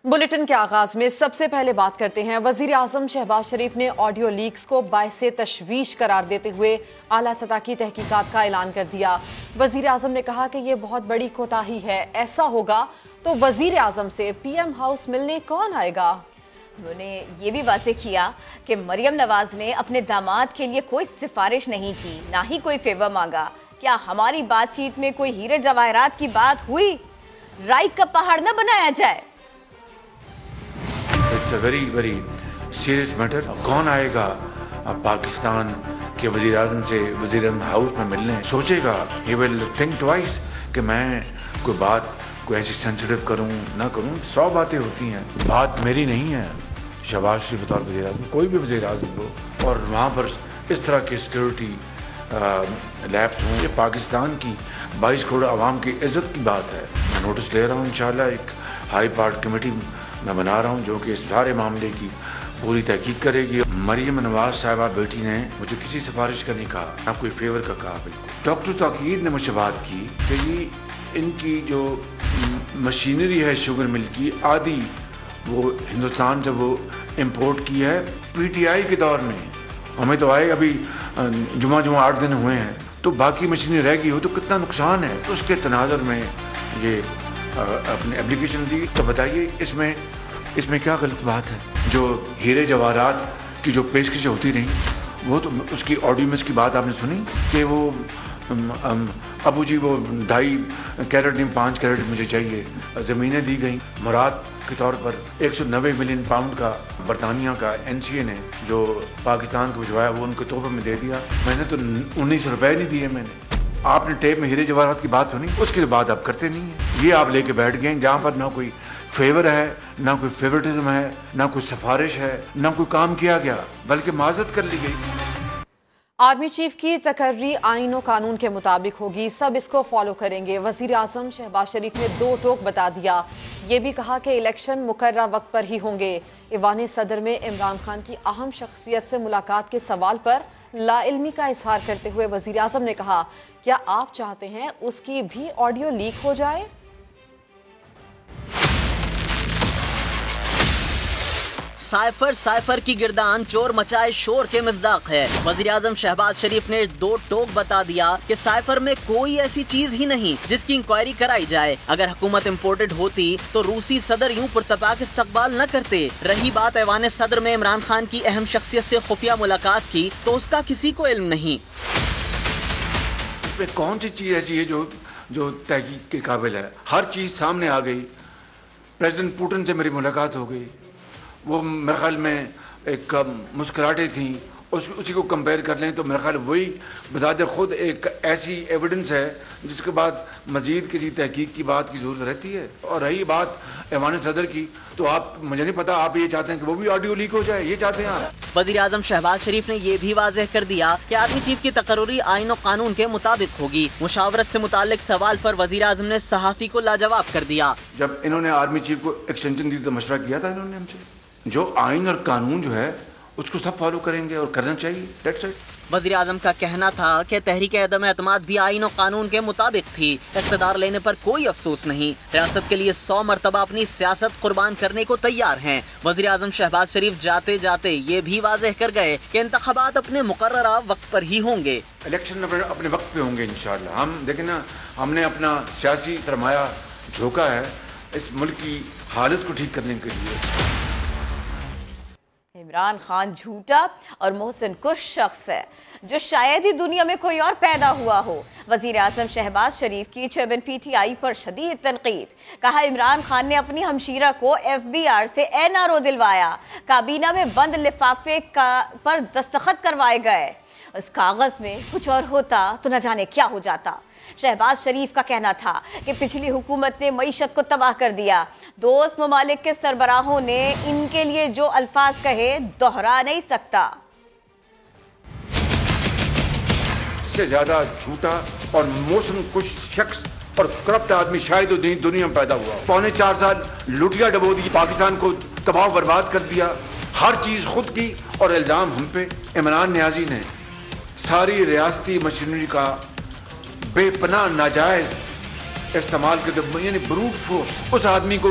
Bulletin کے آغاز میں سب سے پہلے بات کرتے ہیں وزیر اعظم شہباز شریف نے آڈیو لیکس کو باعث تشویش قرار دیتے ہوئے اعلیٰ سطح کی تحقیقات کا اعلان کر دیا۔ وزیر اعظم نے کہا کہ یہ بہت بڑی کوتاہی ہے، ایسا ہوگا تو وزیر اعظم سے پی ایم ہاؤس ملنے کون آئے گا؟ انہوں نے یہ بھی واضح کیا کہ مریم نواز نے اپنے داماد کے لیے کوئی سفارش نہیں کی، نہ ہی کوئی فیور مانگا۔ کیا ہماری بات چیت میں کوئی ہیرے جواہرات کی بات ہوئی؟ رائی کا پہاڑ نہ بنایا جائے۔ It's a very, very serious matter. کون آئے گا پاکستان کے وزیر اعظم سے وزیر اعظم ہاؤس میں ملنے؟ سوچے گا، he will think twice کہ میں کوئی ایسی سینسیٹیو کروں نہ کروں۔ 100 باتیں ہوتی ہیں، بات میری نہیں ہے۔ شہباز شریف بطور وزیر اعظم، کوئی بھی وزیر اعظم ہو، اور وہاں پر اس طرح کی سیکورٹی لیبس ہوں، یہ پاکستان کی 22 کروڑ عوام کی عزت کی بات ہے۔ میں نوٹس لے رہا ہوں، انشاءاللہ ایک ہائی پارٹ کمیٹی میں بنا رہا ہوں جو کہ اس سارے معاملے کی پوری تحقیق کرے گی۔ مریم نواز صاحبہ بیٹی نے مجھے کسی سفارش کا نہیں کہا، نہ کوئی فیور کا کہا۔ بالکل ڈاکٹر توقیر نے مجھ سے بات کی کہ یہ ان کی جو مشینری ہے شوگر مل کی، آدھی وہ ہندوستان سے وہ امپورٹ کی ہے پی ٹی آئی کے دور میں۔ ہمیں تو آئے ابھی جمعہ 8 دن ہوئے ہیں، تو باقی مشینری رہ گئی ہو تو کتنا نقصان ہے۔ اس کے تناظر میں یہ اپنے اپلیکیشن دی۔ تو بتائیے اس میں کیا غلط بات ہے؟ جو ہیرے جواہرات کی جو پیشکشیں ہوتی رہیں، وہ تو اس کی آڈیو میں اس کی بات آپ نے سنی کہ وہ ابو جی وہ 2.5 کیرٹ نہیں 5 کیرٹ مجھے چاہیے، زمینیں دی گئیں مراد کے طور پر۔ 190 ملین پاؤنڈ کا برطانیہ کا این سی اے نے جو پاکستان کو بھجوایا وہ ان کو تحفے میں دے دیا۔ میں نے تو 19 روپے نہیں دیے۔ میں نے آپ نے ٹیپ میں ہیرے جواہرات کی بات سنی، اس کی بات آپ کرتے نہیں ہیں۔ یہ آپ لے کے بیٹھ گئے جہاں پر نہ کوئی فیور ہے، نہ کوئی فیورٹزم ہے، نہ کوئی سفارش ہے، نہ کوئی کام کیا گیا، بلکہ معذرت کر لی گئی۔ آرمی چیف کی تقرری آئین و قانون کے مطابق ہوگی، سب اس کو فالو کریں گے۔ وزیر اعظم شہباز شریف نے 2 ٹوک بتا دیا، یہ بھی کہا کہ الیکشن مقررہ وقت پر ہی ہوں گے۔ ایوان صدر میں عمران خان کی اہم شخصیت سے ملاقات کے سوال پر لا علمی کا اظہار کرتے ہوئے وزیر اعظم نے کہا، کیا آپ چاہتے ہیں اس کی بھی آڈیو لیک ہو جائے؟ سائفر کی گردان چور مچائے شور کے مصداق ہے۔ وزیر اعظم شہباز شریف نے 2 ٹوک بتا دیا کہ سائفر میں کوئی ایسی چیز ہی نہیں جس کی انکوائری کرائی جائے۔ اگر حکومت امپورٹڈ ہوتی تو روسی صدر یوں پرتپاک استقبال نہ کرتے۔ رہی بات ایوان صدر میں عمران خان کی اہم شخصیت سے خفیہ ملاقات کی، تو اس کا کسی کو علم نہیں۔ اس میں کون سی چیز ایسی ہے جو تحقیق کے قابل ہے؟ ہر چیز سامنے آ گئی۔ پریزیڈنٹ پوٹن سے میری ملاقات ہو گئی، وہ میرے خیال میں ایک مسکراہٹیں تھیں، اسی کو کمپیئر کر لیں تو میرے خیال وہی بذات خود ایک ایسی ایویڈنس ہے جس کے بعد مزید کسی تحقیق کی بات کی ضرورت رہتی ہے۔ اور رہی بات ایوان صدر کی، تو آپ مجھے نہیں پتا، آپ یہ چاہتے ہیں کہ وہ بھی آڈیو لیک ہو جائے؟ یہ چاہتے ہیں آپ؟ وزیر اعظم شہباز شریف نے یہ بھی واضح کر دیا کہ آرمی چیف کی تقرری آئین و قانون کے مطابق ہوگی۔ مشاورت سے متعلق سوال پر وزیر اعظم نے صحافی کو لاجواب کر دیا۔ جب انہوں نے آرمی چیف کو ایکسٹینشن دی تو مشورہ کیا تھا انہوں نے ہم سے، جو آئین اور قانون جو ہے اس کو سب فالو کریں گے اور کرنا چاہیے۔ That's it. وزیر اعظم کا کہنا تھا کہ تحریک عدم اعتماد بھی آئین و قانون کے مطابق تھی، اقتدار لینے پر کوئی افسوس نہیں، ریاست کے لیے 100 مرتبہ اپنی سیاست قربان کرنے کو تیار ہیں۔ وزیر اعظم شہباز شریف جاتے جاتے یہ بھی واضح کر گئے کہ انتخابات اپنے مقررہ وقت پر ہی ہوں گے۔ الیکشن اپنے وقت پہ ہوں گے انشاءاللہ۔ ہم دیکھیں نا، ہم نے اپنا سیاسی سرمایہ جھونکا ہے اس ملک کی حالت کو ٹھیک کرنے کے لیے۔ عمران خان جھوٹا اور محسن کش شخص ہے جو شاید ہی دنیا میں کوئی اور پیدا ہوا ہو۔ وزیر اعظم شہباز شریف کی چیئرمین پی ٹی آئی پر شدید تنقید۔ کہا عمران خان نے اپنی ہمشیرہ کو ایف بی آر سے این آر او دلوایا، کابینہ میں بند لفافے پر دستخط کروائے گئے، اس کاغذ میں کچھ اور ہوتا تو نہ جانے کیا ہو جاتا۔ شہباز شریف کا کہنا تھا کہ پچھلی حکومت نے معیشت کو تباہ کر دیا، دوست ممالک کے سربراہوں نے ان کے لیے جو الفاظ کہے دہرا نہیں سکتا۔ اس سے زیادہ جھوٹا اور موسم کش شخص اور کرپٹ آدمی شاید دنیا میں پیدا ہوا۔ 4.25 سال لوٹیا ڈبو دی، پاکستان کو تباہ برباد کر دیا، ہر چیز خود کی، اور الزام ہم پہ۔ عمران نیازی نے ساری ریاستی مشینری کا بے پناہ ناجائز استعمال کرتے، یعنی بروٹ فورس۔ اس آدمی کو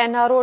NRO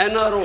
NRO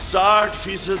60%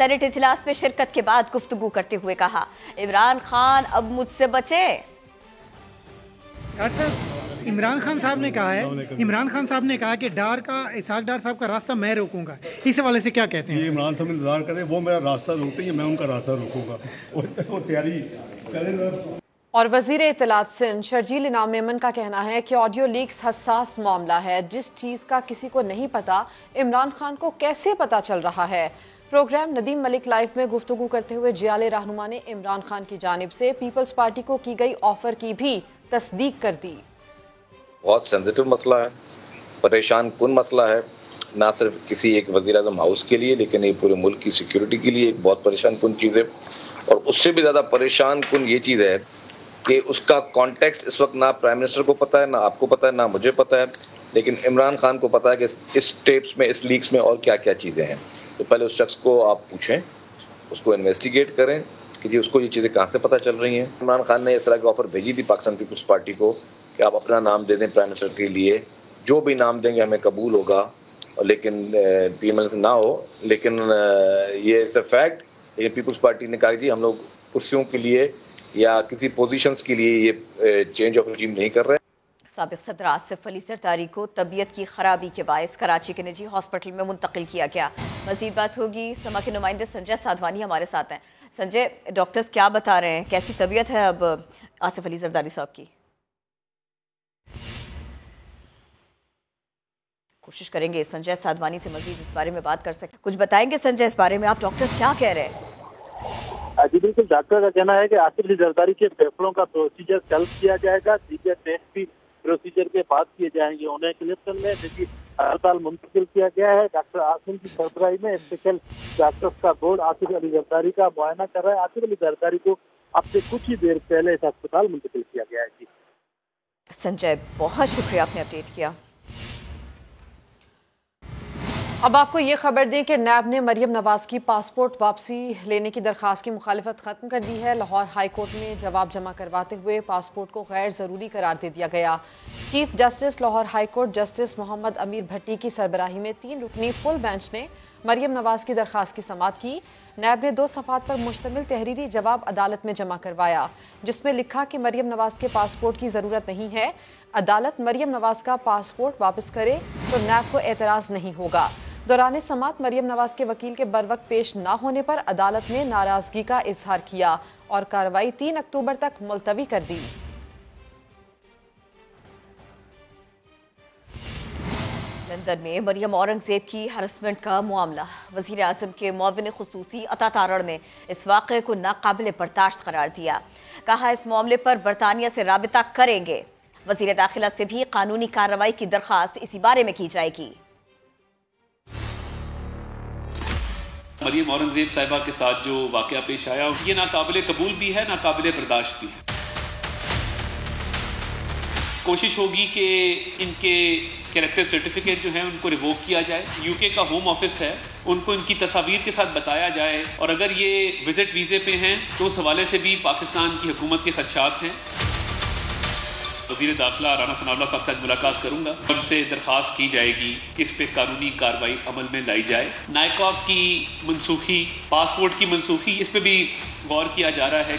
سینٹ اجلاس میں شرکت کے بعد گفتگو کرتے ہوئے کہا عمران خان اب مجھ سے بچے۔ عمران خان صاحب نے کہا کہ اسحاق ڈار صاحب کا راستہ میں روکوں گا، اس حوالے سے کیا کہتے ہیں؟ عمران صاحب انتظار کریں، وہ میرا راستہ روکیں گے، میں ان کا راستہ روکوں گا، وہ تیاری کریں گا۔ اور وزیر اطلاعات سندھ شرجیل انعام میمن کا کہنا ہے کہ آڈیو لیکس حساس معاملہ ہے، جس چیز کا کسی کو نہیں پتا عمران خان کو کیسے پتا چل رہا ہے۔ پروگرام ندیم ملک لائیو میں گفتگو کرتے ہوئے جیالے رہنما نے عمران خان کی جانب سے پیپلز پارٹی کو کی گئی آفر کی بھی تصدیق کر دی۔ بہت سینسیٹیو مسئلہ ہے، پریشان کن مسئلہ ہے، نہ صرف کسی ایک وزیر اعظم ہاؤس کے لیے لیکن یہ پورے ملک کی سیکیورٹی کے لیے ایک بہت پریشان کن چیز ہے۔ اور اس سے بھی زیادہ پریشان کن یہ چیز ہے کہ اس کا کانٹیکسٹ اس وقت نہ پرائم منسٹر کو پتا ہے، نہ آپ کو پتا ہے، نہ مجھے پتا ہے، لیکن عمران خان کو پتا ہے کہ اس ٹیپس میں، اس لیکس میں اور کیا کیا چیزیں ہیں۔ تو پہلے اس شخص کو آپ پوچھیں، اس کو انویسٹیگیٹ کریں کہ جی اس کو یہ چیزیں کہاں سے پتہ چل رہی ہیں۔ عمران خان نے اس طرح کی آفر بھیجی تھی پاکستان پیپلز پارٹی کو کہ آپ اپنا نام دے دیں پرائم منسٹر کے لیے، جو بھی نام دیں گے ہمیں قبول ہوگا، لیکن پی ایم ایل نہ ہو، لیکن یہ اٹس اے فیکٹ۔ لیکن پیپلز پارٹی نے کہا جی ہم لوگ کرسیوں کے لیے یا کسی پوزیشنز کے لیے یہ چینج آف رجیم نہیں کر رہے۔ سابق صدر آصف علی زرداری کو طبیعت کی خرابی کے باعث کراچی کے نجی ہاسپٹل میں منتقل کیا گیا۔ مزید بات ہوگی، سما کے نمائندے سنجے سادھوانی ہمارے ساتھ ہیں۔ سنجے، ڈاکٹرز کیا بتا رہے ہیں، کیسی طبیعت ہے اب آصف علی زرداری صاحب کی؟ کوشش کریں گے سنجے سادھوانی سے مزید اس بارے میں بات کر سکیں، کچھ بتائیں گے سنجے اس بارے میں، آپ ڈاکٹرز کیا کہہ رہے ہیں؟ جی بالکل، ڈاکٹر کا کہنا ہے کہ آصف علی زرداری کے پھیپھڑوں کا پروسیجر کل کیا جائے گا، دیگر ٹیسٹ بھی پروسیجر کے بعد کیے جائیں گے۔ انہیں کلفٹن میں نجی ہسپتال منتقل کیا گیا ہے۔ ڈاکٹر عاصم کی سربراہی میں اسپیشل ڈاکٹرز کا بورڈ آصف علی زرداری کا معائنہ کر رہا ہے۔ آصف علی زرداری کو اب سے کچھ ہی دیر پہلے اس ہسپتال منتقل کیا گیا ہے۔ جی سنجے، بہت شکریہ، آپ نے اپڈیٹ کیا۔ اب آپ کو یہ خبر دیں کہ نیب نے مریم نواز کی پاسپورٹ واپسی لینے کی درخواست کی مخالفت ختم کر دی ہے۔ لاہور ہائی کورٹ میں جواب جمع کرواتے ہوئے پاسپورٹ کو غیر ضروری قرار دے دیا گیا۔ Chief justice Lahore high court justice Muhammad Ameer Bhatti کی سربراہی میں 3 رکنی فل بینچ نے مریم نواز کی درخواست کی سماعت کی۔ نیب نے 2 صفحات پر مشتمل تحریری جواب عدالت میں جمع کروایا، جس میں لکھا کہ مریم نواز کے پاسپورٹ کی ضرورت نہیں ہے۔ عدالت مریم نواز کا پاسپورٹ واپس کرے تو نیب کو اعتراض نہیں ہوگا۔ دوران سماعت مریم نواز کے وکیل کے بروقت پیش نہ ہونے پر عدالت نے ناراضگی کا اظہار کیا اور کارروائی 3 اکتوبر تک ملتوی کر دی۔ لندن میں مریم اورنگزیب کی ہراسمنٹ کا معاملہ، وزیر اعظم کے معاون خصوصی عطا تارڑ نے اس واقعے کو ناقابل برداشت قرار دیا۔ کہا اس معاملے پر برطانیہ سے رابطہ کریں گے۔ وزیر داخلہ سے بھی قانونی کارروائی کی درخواست اسی بارے میں کی جائے گی۔ مریم اورنگزیب صاحبہ کے ساتھ جو واقعہ پیش آیا یہ ناقابل قبول بھی ہے، ناقابل برداشت بھی ہے۔ کوشش ہوگی کہ ان کے کریکٹر سرٹیفکیٹ جو ہیں ان کو ریووک کیا جائے۔ یو کے کا ہوم آفس ہے، ان کو ان کی تصاویر کے ساتھ بتایا جائے، اور اگر یہ وزٹ ویزے پہ ہیں تو اس حوالے سے بھی پاکستان کی حکومت کے خدشات ہیں۔ وزیر داخلہ رانا ثناء اللہ صاحب سے ملاقات کروں گا، ان سے درخواست کی جائے گی کہ اس پہ قانونی کارروائی عمل میں لائی جائے۔ نائکاپ کی منسوخی، پاسپورٹ کی منسوخی، اس پہ بھی غور کیا جا رہا ہے۔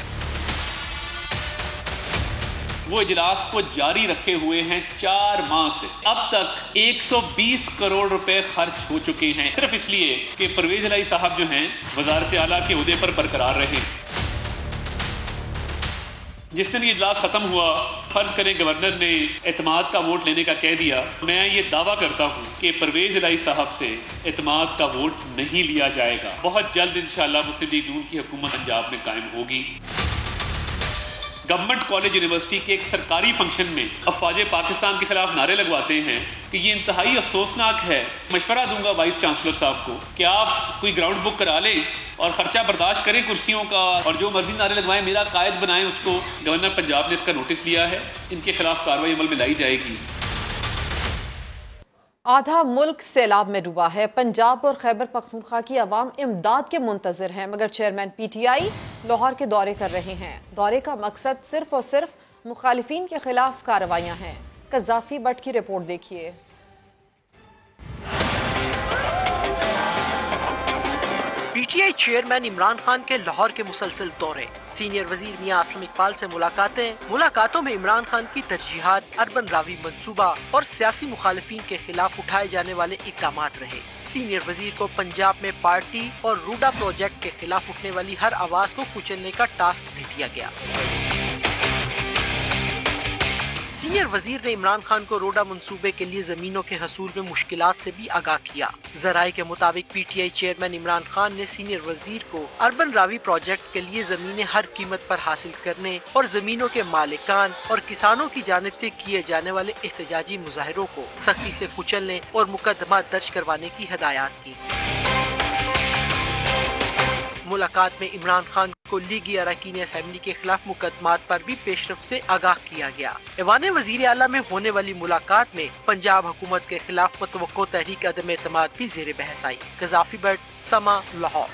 وہ اجلاس کو جاری رکھے ہوئے ہیں 4 ماہ سے، اب تک 120 کروڑ روپے خرچ ہو چکے ہیں، صرف اس لیے کہ پرویز الہی صاحب جو ہیں وزارت اعلیٰ کے عہدے پر برقرار رہے۔ جس دن یہ اجلاس ختم ہوا، فرض کریں گورنر نے اعتماد کا ووٹ لینے کا کہہ دیا، میں یہ دعویٰ کرتا ہوں کہ پرویز الہی صاحب سے اعتماد کا ووٹ نہیں لیا جائے گا۔ بہت جلد انشاءاللہ مسلم لیگ نون کی حکومت پنجاب میں قائم ہوگی۔ گورنمنٹ کالج یونیورسٹی کے ایک سرکاری فنکشن میں افواج پاکستان کے خلاف نعرے لگواتے ہیں کہ یہ انتہائی افسوسناک ہے۔ مشورہ دوں گا وائس چانسلر صاحب کو کہ آپ کوئی گراؤنڈ بک کرا لیں اور خرچہ برداشت کریں کرسیوں کا، اور جو مرضی نعرے لگوائیں میرا قائد بنائیں اس کو۔ گورنر پنجاب نے اس کا نوٹس لیا ہے، ان کے خلاف کارروائی عمل میں لائی جائے گی۔ آدھا ملک سیلاب میں ڈوبا ہے۔ پنجاب اور خیبر پختونخوا کی عوام امداد کے منتظر ہیں، مگر chairman P T I Lahore کے دورے کر رہے ہیں۔ دورے کا مقصد صرف اور صرف مخالفین کے خلاف کارروائیاں ہیں۔ قذافی بٹ کی رپورٹ دیکھیے۔ P T I chairman Imran Khan کے لاہور کے مسلسل دورے، سینئر وزیر میاں اسلم اقبال سے ملاقاتوں میں عمران خان کی ترجیحات، اربن راوی منصوبہ اور سیاسی مخالفین کے خلاف اٹھائے جانے والے اقدامات رہے۔ سینئر وزیر کو پنجاب میں پارٹی اور روڈا پروجیکٹ کے خلاف اٹھنے والی ہر آواز کو کچلنے کا ٹاسک دے دیا گیا۔ سینئر وزیر نے عمران خان کو روڈا منصوبے کے لیے زمینوں کے حصول میں مشکلات سے بھی آگاہ کیا۔ ذرائع کے مطابق P T I chairman Imran Khan نے سینئر وزیر کو اربن راوی پروجیکٹ کے لیے زمینیں ہر قیمت پر حاصل کرنے اور زمینوں کے مالکان اور کسانوں کی جانب سے کیے جانے والے احتجاجی مظاہروں کو سختی سے کچلنے اور مقدمات درج کروانے کی ہدایات کی۔ ملاقات میں عمران خان کو لیگی اراکین اسمبلی کے خلاف مقدمات پر بھی پیش رفت سے آگاہ کیا گیا۔ ایوان وزیر اعلیٰ میں ہونے والی ملاقات میں پنجاب حکومت کے خلاف متوقع تحریک عدم اعتماد بھی زیر بحث آئی۔ قذافی بٹ، سما، لاہور۔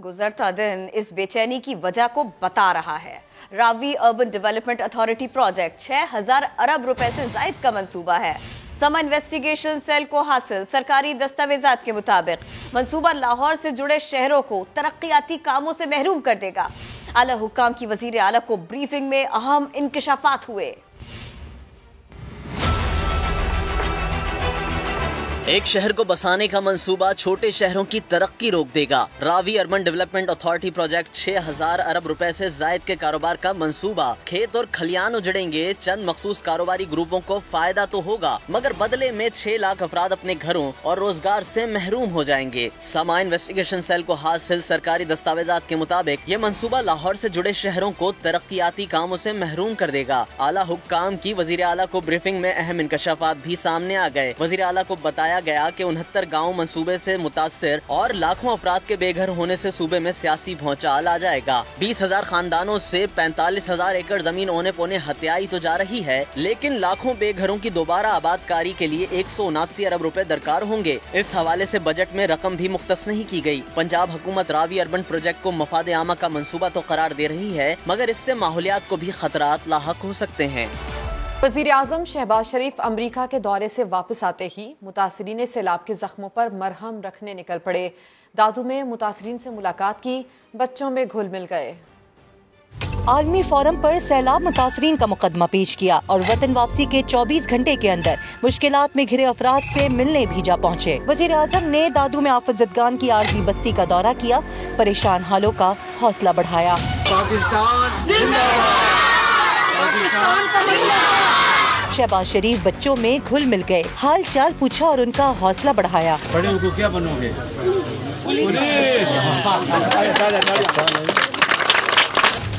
گزرتا دن اس بے چینی کی وجہ کو بتا رہا ہے۔ راوی اربن ڈیولپمنٹ اتھارٹی پروجیکٹ 6000 ارب روپے سے زائد کا منصوبہ ہے۔ سما انویسٹیگیشن سیل کو حاصل سرکاری دستاویزات کے مطابق منصوبہ لاہور سے جڑے شہروں کو ترقیاتی کاموں سے محروم کر دے گا۔ اعلیٰ حکام کی وزیر اعلیٰ کو بریفنگ میں اہم انکشافات ہوئے۔ ایک شہر کو بسانے کا منصوبہ چھوٹے شہروں کی ترقی روک دے گا۔ راوی اربن ڈیولپمنٹ اتھارٹی پروجیکٹ 6000 ارب روپے سے زائد کے کاروبار کا منصوبہ۔ کھیت اور کھلیان اجڑیں گے، چند مخصوص کاروباری گروپوں کو فائدہ تو ہوگا مگر بدلے میں 6 لاکھ افراد اپنے گھروں اور روزگار سے محروم ہو جائیں گے۔ سما انویسٹیگیشن سیل کو حاصل سرکاری دستاویزات کے مطابق یہ منصوبہ لاہور سے جڑے شہروں کو ترقیاتی کاموں سے محروم کر دے گا۔ اعلیٰ حکام کی وزیر اعلیٰ کو بریفنگ میں اہم انکشافات بھی سامنے آ گئے۔ وزیر اعلیٰ کو بتایا گیا کہ 69 گاؤں منصوبے سے متاثر اور لاکھوں افراد کے بے گھر ہونے سے صوبے میں سیاسی بھونچال آ جائے گا۔ 20,000 خاندانوں سے 45,000 ایکڑ زمین اونے پونے ہتھیائی تو جا رہی ہے، لیکن لاکھوں بے گھروں کی دوبارہ آباد کاری کے لیے 179 ارب روپے درکار ہوں گے۔ اس حوالے سے بجٹ میں رقم بھی مختص نہیں کی گئی۔ پنجاب حکومت راوی اربن پروجیکٹ کو مفاد عامہ کا منصوبہ تو قرار دے رہی ہے مگر اس سے ماحولیات کو بھی خطرات لاحق ہو سکتے ہیں۔ وزیر اعظم شہباز شریف امریکہ کے دورے سے واپس آتے ہی متاثرین سیلاب کے زخموں پر مرہم رکھنے نکل پڑے۔ دادو میں متاثرین سے ملاقات کی، بچوں میں گھل مل گئے۔ عالمی فورم پر سیلاب متاثرین کا مقدمہ پیش کیا اور وطن واپسی کے 24 گھنٹے کے اندر مشکلات میں گھرے افراد سے ملنے بھی جا پہنچے۔ وزیر اعظم نے دادو میں آفت زدگان کی عارضی بستی کا دورہ کیا، پریشان حالوں کا حوصلہ بڑھایا۔ شہباز شریف بچوں میں گھل مل گئے، حال چال پوچھا اور ان کا حوصلہ بڑھایا۔ بڑے کو کیا بنو گے؟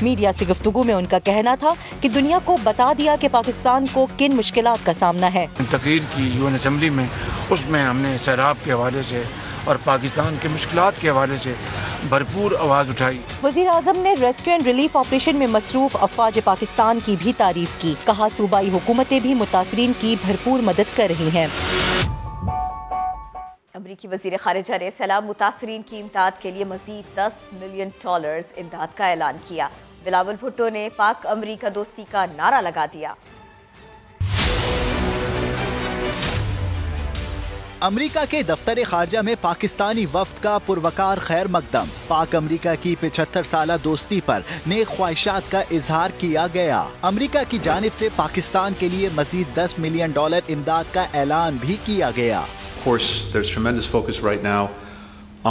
میڈیا سے گفتگو میں ان کا کہنا تھا کہ دنیا کو بتا دیا کہ پاکستان کو کن مشکلات کا سامنا ہے۔ تقریر کی UN اسمبلی میں، اس میں ہم نے سیلاب کے حوالے سے اور پاکستان کے مشکلات کے حوالے سے بھرپور آواز اٹھائی۔ وزیر اعظم نے ریسکیو اینڈ ریلیف آپریشن میں مصروف افواج پاکستان کی بھی تعریف کی، کہا صوبائی حکومتیں بھی متاثرین کی بھرپور مدد کر رہی ہیں۔ امریکی وزیر خارجہ نے سیلاب متاثرین کی امداد کے لیے مزید $10 ملین امداد کا اعلان کیا۔ بلاول بھٹو نے پاک امریکہ دوستی کا نعرہ لگا دیا۔ امریکہ کے دفتر خارجہ میں پاکستانی وفد کا پروقار خیر مقدم۔ پاک امریکہ کی 75 سالہ دوستی پر نیک خواہشات کا اظہار کیا گیا۔ امریکہ کی جانب سے پاکستان کے لیے مزید $10 ملین امداد کا اعلان بھی کیا گیا۔ Of course, there's tremendous focus right now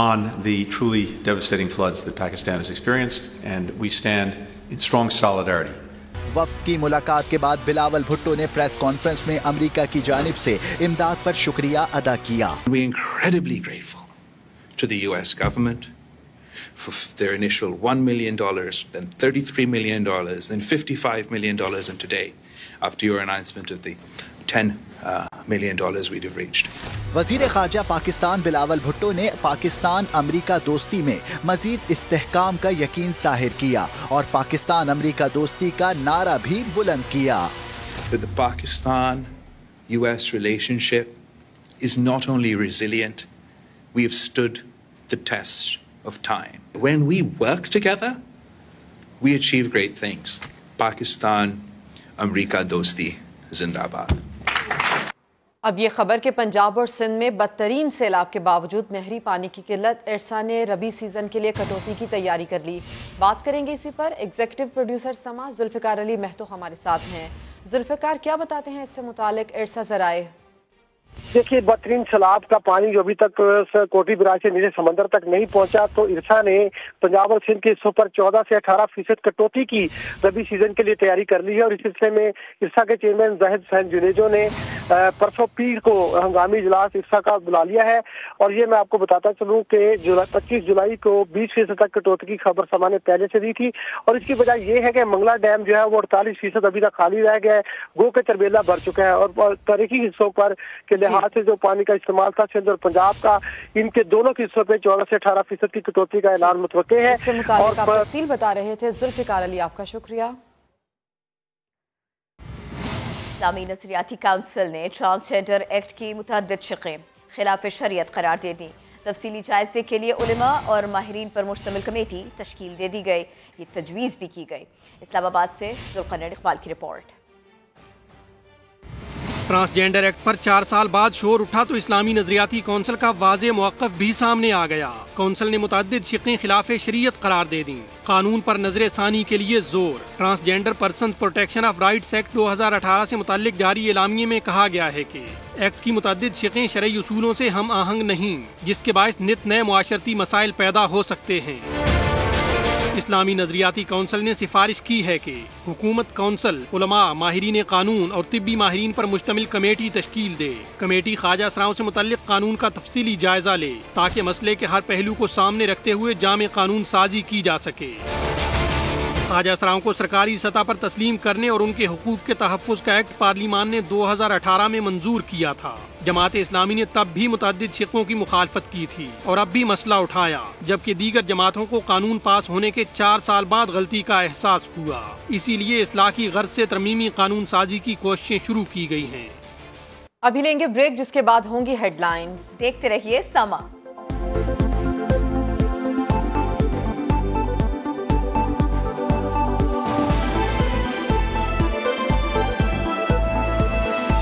on the truly devastating floods that Pakistan has experienced, and we stand in strong solidarity. وفد کی ملاقات کے بعد بلاول بھٹو نے پریس کانفرنس میں امریکہ کی جانب سے امداد پر شکریہ ادا کیا۔ We're incredibly grateful to the US government for their initial $1 million, then $33 million, then $55 million, and today, after your announcement of the $10 million we'd have reached. وزیر خارجہ پاکستان بلاول بھٹو نے پاکستان امریکہ دوستی میں مزید استحکام کا یقین ظاہر کیا اور پاکستان امریکہ دوستی کا نعرہ بھی بلند کیا۔ The Pakistan-US relationship is not only resilient, we have stood the test of time. When we work together, we achieve great things. Pakistan America dosti zindabad. اب یہ خبر کہ پنجاب اور سندھ میں بدترین سیلاب کے باوجود نہری پانی کی قلت، ارسا نے ربی سیزن کے لیے کٹوتی کی تیاری کر لی۔ بات کریں گے اسی پر، ایگزیکٹو پروڈیوسر سما ذوالفقار علی مہتو ہمارے ساتھ ہیں۔ ذوالفقار، کیا بتاتے ہیں اس سے متعلق ارسا ذرائع؟ دیکھیے، بدترین سیلاب کا پانی جو ابھی تک کوٹی براج سے نیچے سمندر تک نہیں پہنچا، تو ارسا نے پنجاب اور سندھ کے حصوں پر 14 سے 18% کٹوتی کی ربی سیزن کے لیے تیاری کر لی ہے۔ اور اس سلسلے میں ارسا کے چیئرمین زاہد حسین جنیجو نے پرسوں پیر کو ہنگامی اجلاس ارسا کا بلا لیا ہے۔ اور یہ میں آپ کو بتاتا چلوں کہ 25 جولائی کو 20% تک کٹوتی کی خبر سما نے پہلے سے دی تھی، اور اس کی وجہ یہ ہے کہ منگلا ڈیم جو ہے وہ 48% ابھی تک خالی رہ گیا ہے، گو کے تربیلا بھر چکا ہے، اور تاریخی حصوں پر کے لحاظ سے جو پانی کا استعمال تھا سندھ اور پنجاب کا، ان کے دونوں حصوں پہ 14 سے 18% کی کٹوتی کا اعلان متوقع ہے۔ اس سے متعلق آپ تفصیل بتا رہے تھے ذوالفقار علی، آپ کا شکریہ۔ اسلامی نظریاتی کونسل نے ٹرانسجنڈر ایکٹ کی متعدد شقیں خلاف شریعت قرار دے دی۔ تفصیلی جائزے کے لیے علماء اور ماہرین پر مشتمل کمیٹی تشکیل دے دی گئی، یہ تجویز بھی کی گئی۔ اسلام آباد سے ذوالقرنین اقبال کی رپورٹ۔ ٹرانسجینڈر ایکٹ پر 4 سال بعد شور اٹھا تو اسلامی نظریاتی کونسل کا واضح موقف بھی سامنے آ گیا۔ کونسل نے متعدد شقیں خلاف شریعت قرار دے دیں، قانون پر نظر ثانی کے لیے زور۔ Transgender persons protection of rights act 2018 سے متعلق جاری اعلامیے میں کہا گیا ہے کہ ایکٹ کی متعدد شقیں شرعی اصولوں سے ہم آہنگ نہیں، جس کے باعث نت نئے معاشرتی مسائل پیدا ہو سکتے ہیں۔ اسلامی نظریاتی کونسل نے سفارش کی ہے کہ حکومت کونسل، علماء، ماہرین قانون اور طبی ماہرین پر مشتمل کمیٹی تشکیل دے۔ کمیٹی خواجہ اسراؤں سے متعلق قانون کا تفصیلی جائزہ لے تاکہ مسئلے کے ہر پہلو کو سامنے رکھتے ہوئے جامع قانون سازی کی جا سکے۔ خواجہ اسراؤں کو سرکاری سطح پر تسلیم کرنے اور ان کے حقوق کے تحفظ کا ایکٹ پارلیمان نے 2018 میں منظور کیا تھا۔ جماعت اسلامی نے تب بھی متعدد شقوں کی مخالفت کی تھی اور اب بھی مسئلہ اٹھایا، جبکہ دیگر جماعتوں کو قانون پاس ہونے کے 4 سال بعد غلطی کا احساس ہوا۔ اسی لیے اصلاح کی غرض سے ترمیمی قانون سازی کی کوششیں شروع کی گئی ہیں۔ ابھی لیں گے بریک، جس کے بعد ہوں گی ہیڈ لائنز۔ دیکھتے رہیے سما۔